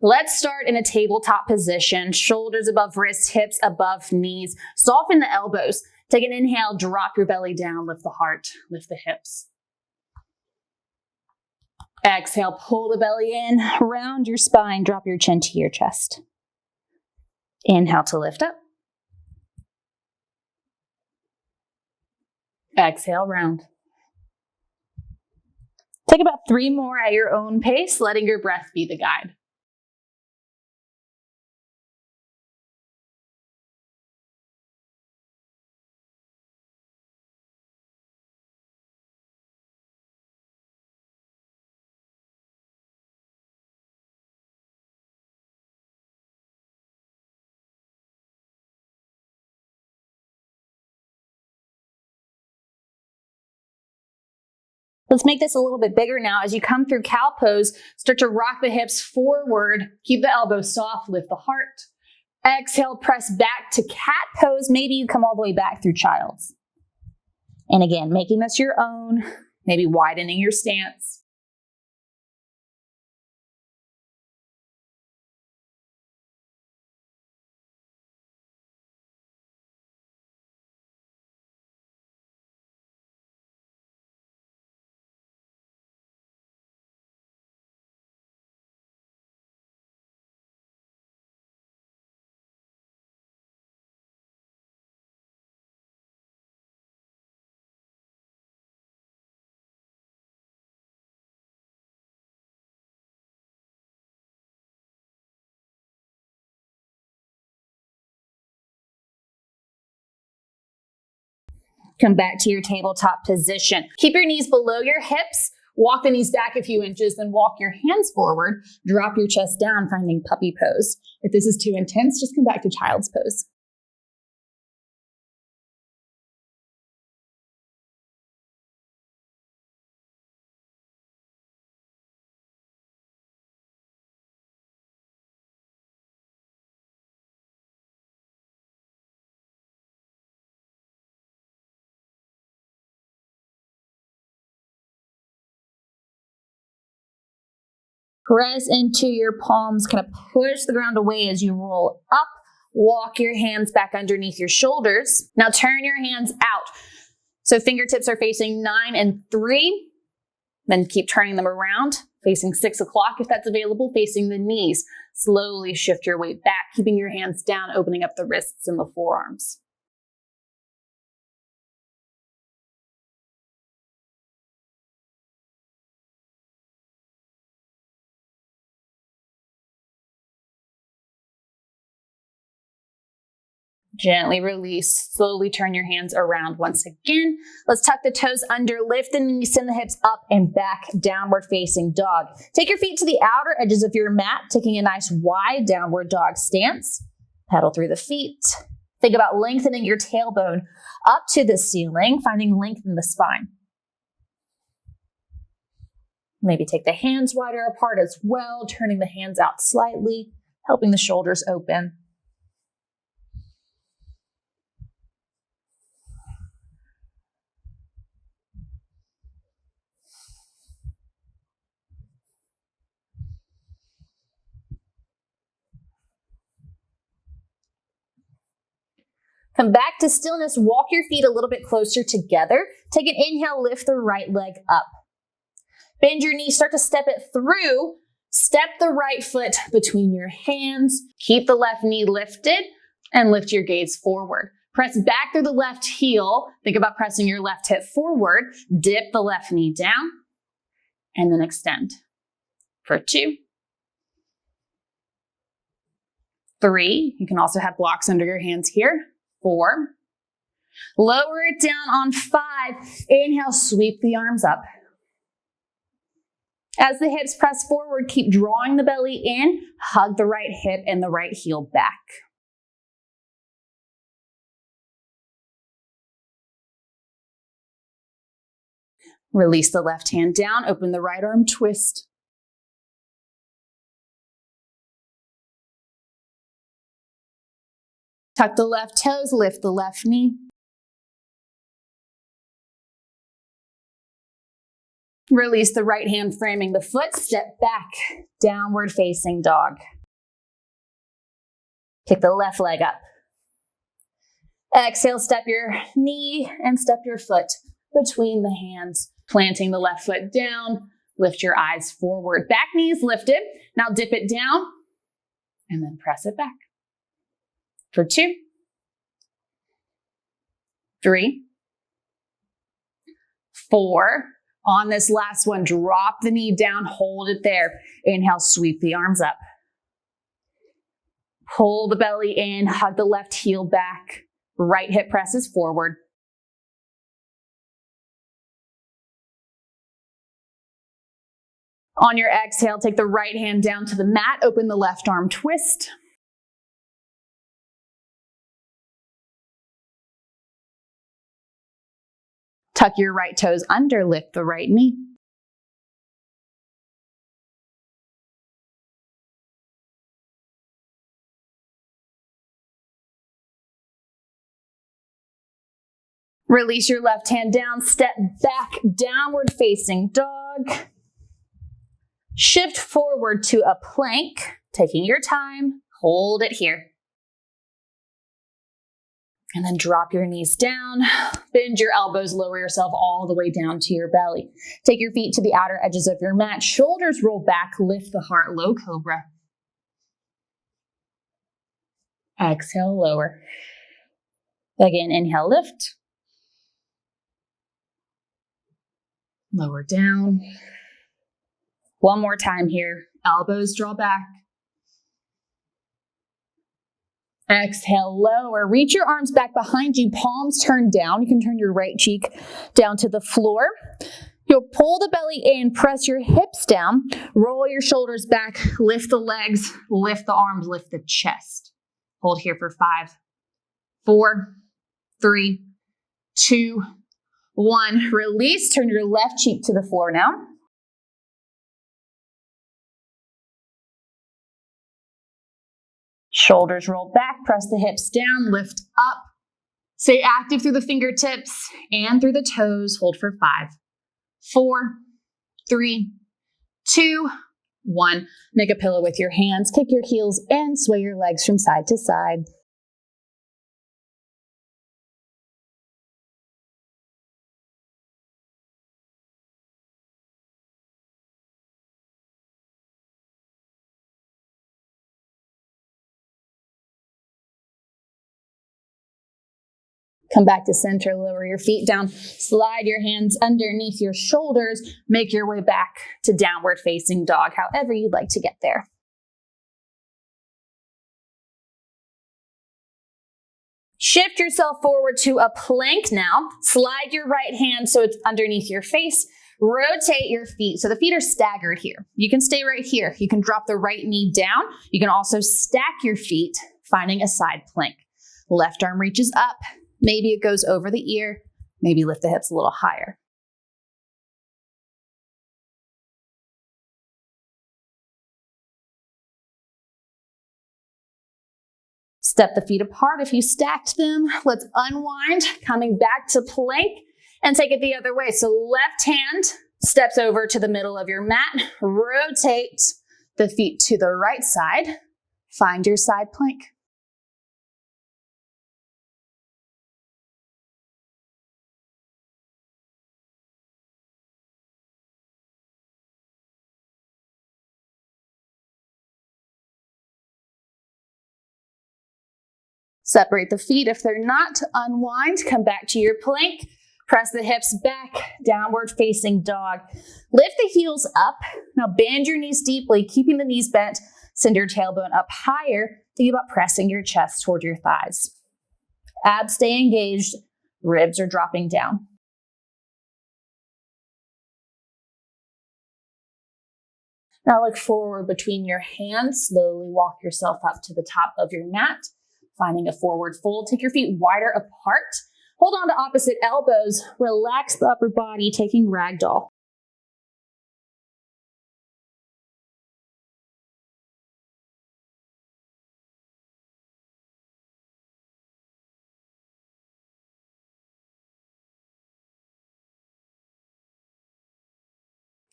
Let's start in a tabletop position, shoulders above wrists, hips above knees. Soften the elbows. Take an inhale, drop your belly down, lift the heart, lift the hips. Exhale, pull the belly in, round your spine, drop your chin to your chest. Inhale to lift up. Exhale, round. Take about 3 more at your own pace, letting your breath be the guide. Let's make this a little bit bigger now. As you come through cow pose, start to rock the hips forward. Keep the elbows soft, lift the heart. Exhale, press back to cat pose. Maybe you come all the way back through child's. And again, making this your own, maybe widening your stance. Come back to your tabletop position. Keep your knees below your hips. Walk the knees back a few inches, then walk your hands forward. Drop your chest down, finding puppy pose. If this is too intense, just come back to child's pose. Press into your palms, kind of push the ground away as you roll up. Walk your hands back underneath your shoulders. Now turn your hands out. So fingertips are facing 9 and 3. Then keep turning them around, facing 6 o'clock if that's available, facing the knees. Slowly shift your weight back, keeping your hands down, opening up the wrists and the forearms. Gently release. Slowly turn your hands around once again. Let's tuck the toes under, lift the knees, send the hips up and back, downward facing dog. Take your feet to the outer edges of your mat, taking a nice wide downward dog stance. Pedal through the feet. Think about lengthening your tailbone up to the ceiling, finding length in the spine. Maybe take the hands wider apart as well, turning the hands out slightly, helping the shoulders open. Come back to stillness. Walk your feet a little bit closer together. Take an inhale, lift the right leg up. Bend your knees, start to step it through. Step the right foot between your hands. Keep the left knee lifted and lift your gaze forward. Press back through the left heel. Think about pressing your left hip forward. Dip the left knee down and then extend. For 2, 3. You can also have blocks under your hands here. 4. Lower it down on 5. Inhale, sweep the arms up. As the hips press forward, keep drawing the belly in. Hug the right hip and the right heel back. Release the left hand down. Open the right arm, twist. Tuck the left toes, lift the left knee. Release the right hand framing the foot. Step back, downward facing dog. Kick the left leg up. Exhale, step your knee and step your foot between the hands, planting the left foot down. Lift your eyes forward. Back knee is lifted. Now dip it down and then press it back. For 2, 3, 4. On this last one, drop the knee down, hold it there. Inhale, sweep the arms up. Pull the belly in, hug the left heel back. Right hip presses forward. On your exhale, take the right hand down to the mat, open the left arm, twist. Tuck your right toes under, lift the right knee. Release your left hand down, step back, downward facing dog. Shift forward to a plank, taking your time, hold it here. And then drop your knees down, bend your elbows, lower yourself all the way down to your belly. Take your feet to the outer edges of your mat, shoulders roll back, lift the heart, low cobra. Exhale, lower. Again, inhale, lift. Lower down. One more time here, elbows draw back. Exhale, lower. Reach your arms back behind you, palms turn down. You can turn your right cheek down to the floor. You'll pull the belly in, press your hips down, roll your shoulders back, lift the legs, lift the arms, lift the chest. Hold here for 5, 4, 3, 2, 1. Release, turn your left cheek to the floor now. Shoulders roll back, press the hips down, lift up. Stay active through the fingertips and through the toes. Hold for 5, 4, 3, 2, 1. Make a pillow with your hands. Kick your heels in, sway your legs from side to side. Come back to center, lower your feet down, slide your hands underneath your shoulders, make your way back to downward facing dog, however you'd like to get there. Shift yourself forward to a plank now. Slide your right hand so it's underneath your face. Rotate your feet so the feet are staggered here. You can stay right here. You can drop the right knee down. You can also stack your feet, finding a side plank. Left arm reaches up. Maybe it goes over the ear. Maybe lift the hips a little higher. Step the feet apart if you stacked them. Let's unwind, coming back to plank and take it the other way. So left hand steps over to the middle of your mat. Rotate the feet to the right side. Find your side plank. Separate the feet if they're not. Unwind, come back to your plank. Press the hips back, downward facing dog. Lift the heels up. Now bend your knees deeply, keeping the knees bent. Send your tailbone up higher. Think about pressing your chest toward your thighs. Abs stay engaged. Ribs are dropping down. Now look forward between your hands. Slowly walk yourself up to the top of your mat. Finding a forward fold. Take your feet wider apart. Hold on to opposite elbows. Relax the upper body, taking ragdoll.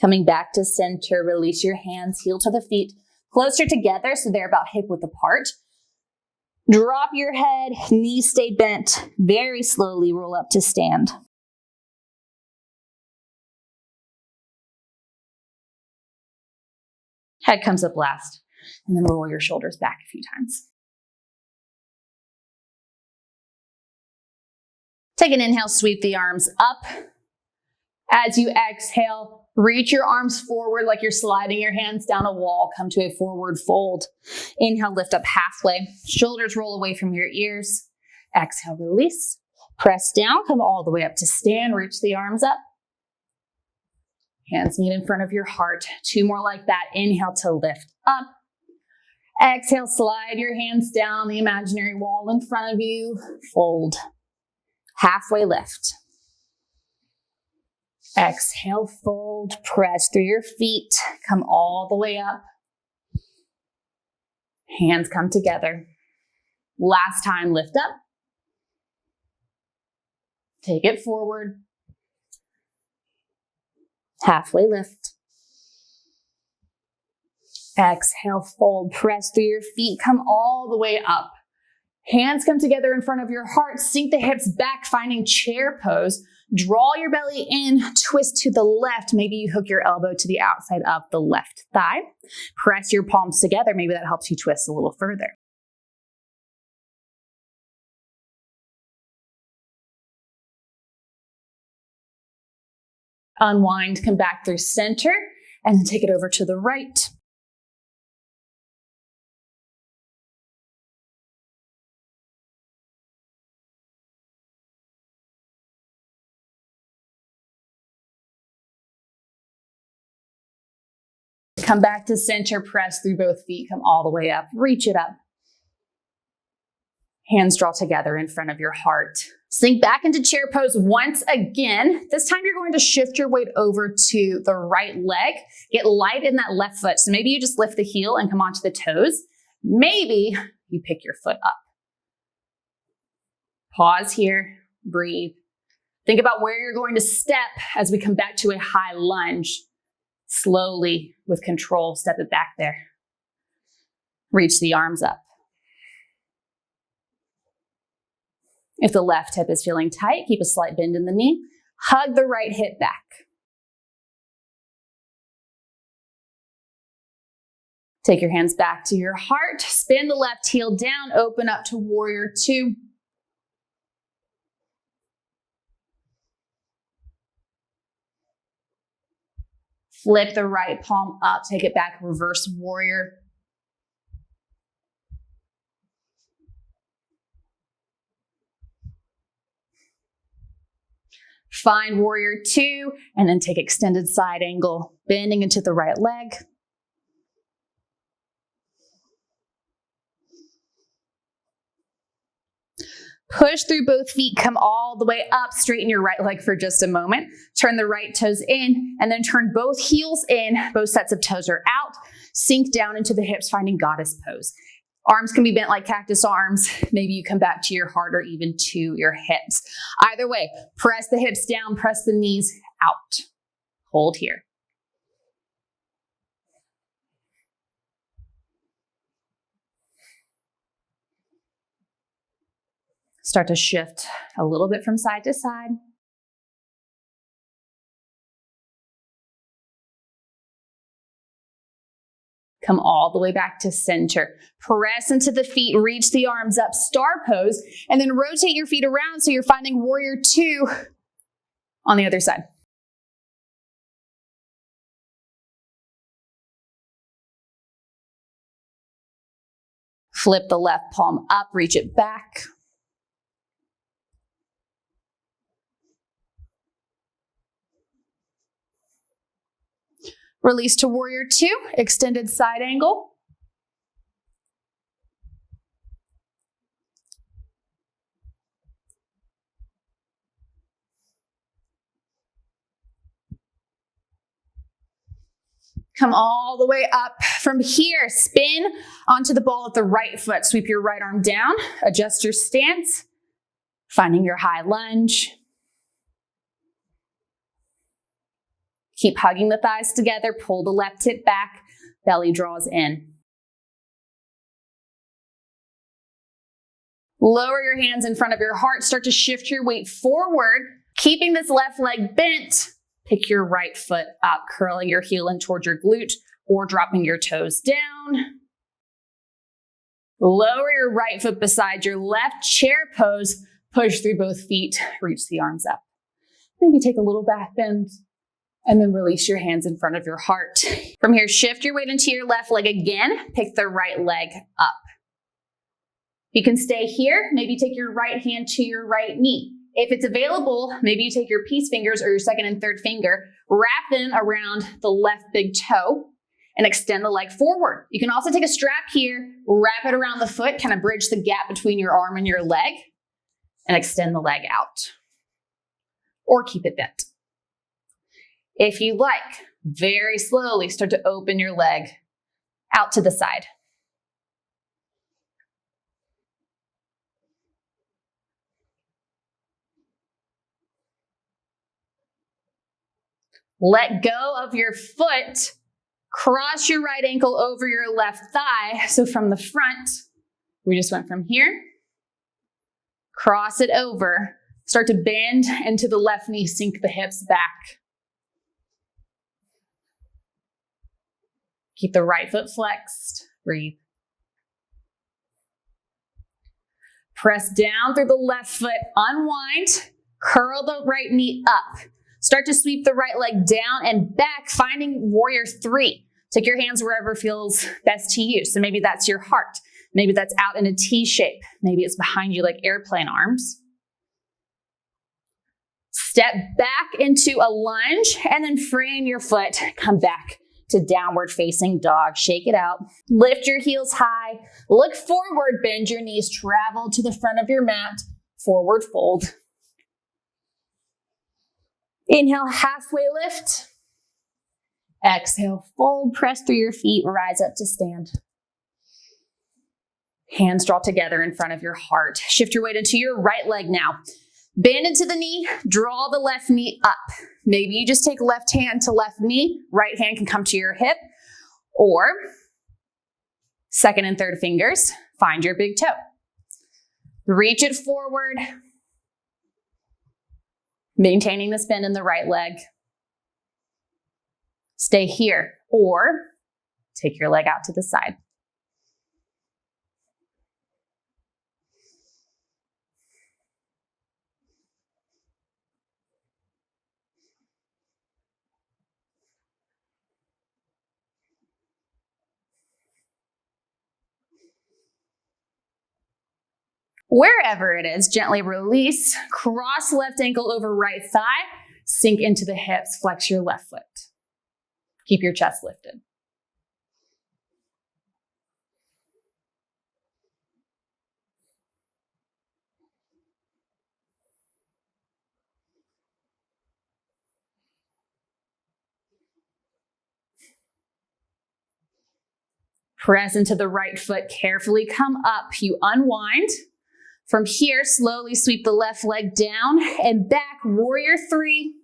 Coming back to center, release your hands, heel to the feet, closer together so they're about hip width apart. Drop your head, knees stay bent. Very slowly roll up to stand. Head comes up last, and then roll your shoulders back a few times. Take an inhale, sweep the arms up. As you exhale, reach your arms forward like you're sliding your hands down a wall. Come to a forward fold. Inhale, lift up halfway. Shoulders roll away from your ears. Exhale, release. Press down, come all the way up to stand. Reach the arms up. Hands meet in front of your heart. 2 more like that. Inhale to lift up. Exhale, slide your hands down the imaginary wall in front of you. Fold. Halfway lift. Exhale, fold, press through your feet, come all the way up. Hands come together. Last time, lift up. Take it forward. Halfway lift. Exhale, fold, press through your feet, come all the way up. Hands come together in front of your heart, sink the hips back, finding chair pose. Draw your belly in, twist to the left. Maybe you hook your elbow to the outside of the left thigh. Press your palms together. Maybe that helps you twist a little further. Unwind, come back through center, and then take it over to the right. Come back to center, press through both feet, come all the way up, reach it up. Hands draw together in front of your heart. Sink back into chair pose once again. This time you're going to shift your weight over to the right leg. Get light in that left foot. So maybe you just lift the heel and come onto the toes. Maybe you pick your foot up. Pause here, breathe. Think about where you're going to step as we come back to a high lunge. Slowly, with control, step it back there. Reach the arms up. If the left hip is feeling tight, keep a slight bend in the knee. Hug the right hip back. Take your hands back to your heart. Spin the left heel down. Open up to warrior 2. Flip the right palm up, take it back, reverse warrior. Find warrior 2, and then take extended side angle, bending into the right leg. Push through both feet, come all the way up, straighten your right leg for just a moment. Turn the right toes in, and then turn both heels in. Both sets of toes are out. Sink down into the hips, finding goddess pose. Arms can be bent like cactus arms. Maybe you come back to your heart or even to your hips. Either way, press the hips down, press the knees out. Hold here. Start to shift a little bit from side to side. Come all the way back to center. Press into the feet, reach the arms up, star pose, and then rotate your feet around so you're finding warrior 2 on the other side. Flip the left palm up, reach it back. Release to warrior 2, extended side angle. Come all the way up. From here, spin onto the ball of the right foot. Sweep your right arm down, adjust your stance, finding your high lunge. Keep hugging the thighs together, pull the left hip back, belly draws in. Lower your hands in front of your heart, start to shift your weight forward, keeping this left leg bent. Pick your right foot up, curling your heel in towards your glute or dropping your toes down. Lower your right foot beside your left, chair pose, push through both feet, reach the arms up. Maybe take a little back bend and then release your hands in front of your heart. From here, shift your weight into your left leg again, pick the right leg up. You can stay here, maybe take your right hand to your right knee. If it's available, maybe you take your peace fingers or your second and third finger, wrap them around the left big toe and extend the leg forward. You can also take a strap here, wrap it around the foot, kind of bridge the gap between your arm and your leg and extend the leg out. Or keep it bent. If you like, very slowly start to open your leg out to the side. Let go of your foot. Cross your right ankle over your left thigh. So from the front, we just went from here. Cross it over. Start to bend into the left knee. Sink the hips back. Keep the right foot flexed. Breathe. Press down through the left foot. Unwind. Curl the right knee up. Start to sweep the right leg down and back, finding warrior three. Take your hands wherever feels best to you. So maybe that's your heart. Maybe that's out in a T shape. Maybe it's behind you like airplane arms. Step back into a lunge and then frame your foot. Come back to downward facing dog. Shake it out. Lift your heels high. Look forward. Bend your knees. Travel to the front of your mat. Forward fold. Inhale, halfway lift. Exhale, fold, press through your feet, rise up to stand. Hands draw together in front of your heart. Shift your weight into your right leg now. Bend into the knee, draw the left knee up. Maybe you just take left hand to left knee, right hand can come to your hip, or second and third fingers, find your big toe. Reach it forward. Maintaining the spin in the right leg. Stay here or take your leg out to the side. Wherever it is, gently release, cross left ankle over right thigh, sink into the hips, flex your left foot. Keep your chest lifted. Press into the right foot, carefully come up, you unwind. From here, slowly sweep the left leg down and back, warrior three.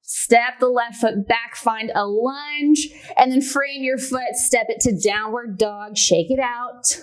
Step the left foot back, find a lunge, and then frame your foot, step it to downward dog, shake it out.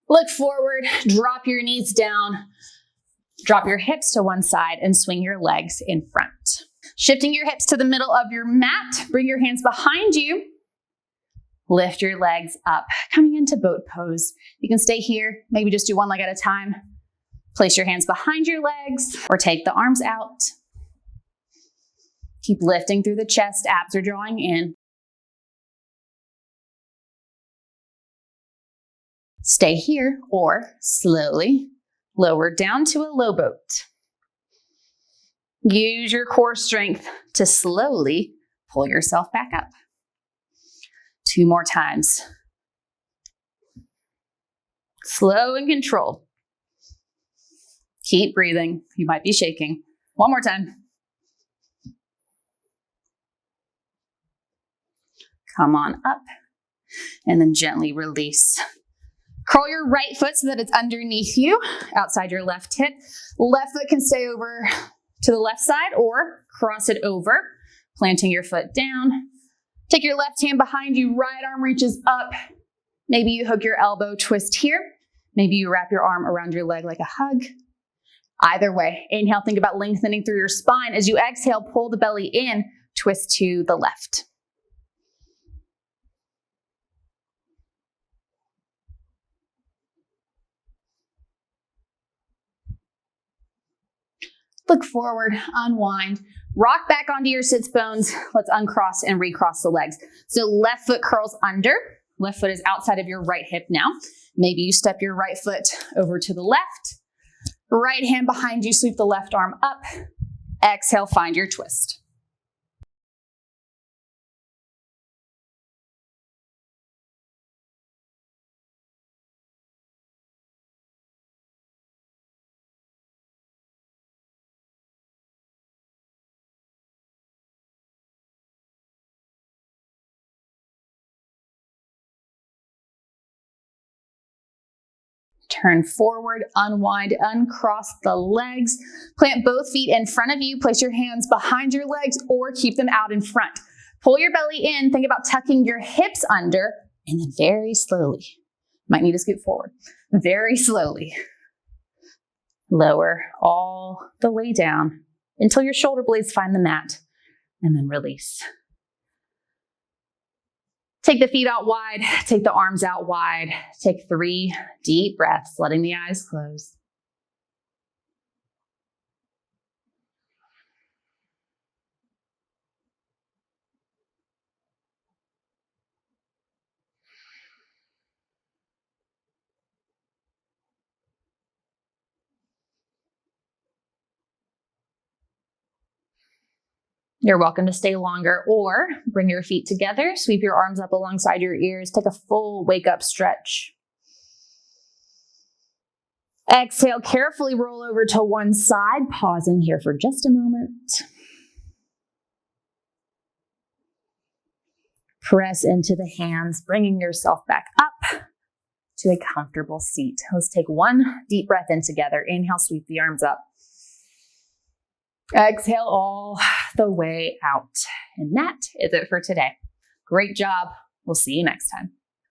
Look forward, drop your knees down, drop your hips to one side and swing your legs in front. Shifting your hips to the middle of your mat, bring your hands behind you. Lift your legs up, coming into boat pose. You can stay here, maybe just do one leg at a time. Place your hands behind your legs or take the arms out. Keep lifting through the chest, abs are drawing in. Stay here or slowly lower down to a low boat. Use your core strength to slowly pull yourself back up. 2 more times. Slow and controlled. Keep breathing. You might be shaking. 1 more time. Come on up. and then gently release. Curl your right foot so that it's underneath you, outside your left hip. Left foot can stay over to the left side or cross it over, planting your foot down. Take your left hand behind you, right arm reaches up. Maybe you hook your elbow, twist here. Maybe you wrap your arm around your leg like a hug. Either way, inhale, think about lengthening through your spine. As you exhale, pull the belly in, twist to the left. Look forward, unwind, rock back onto your sits bones. Let's uncross and recross the legs. So left foot curls under, left foot is outside of your right hip now. Maybe you step your right foot over to the left, right hand behind you, sweep the left arm up. Exhale, find your twist. Turn forward, unwind, uncross the legs. Plant both feet in front of you. Place your hands behind your legs or keep them out in front. Pull your belly in. Think about tucking your hips under and then very slowly, might need to scoot forward, very slowly, lower all the way down until your shoulder blades find the mat and then release. Take the feet out wide, take the arms out wide. Take 3 deep breaths, letting the eyes close. You're welcome to stay longer or bring your feet together, sweep your arms up alongside your ears, take a full wake up stretch. Exhale, carefully roll over to one side, pausing here for just a moment. Press into the hands, bringing yourself back up to a comfortable seat. Let's take one deep breath in together. Inhale, sweep the arms up. Exhale all the way out. And that is it for today. Great job. We'll see you next time.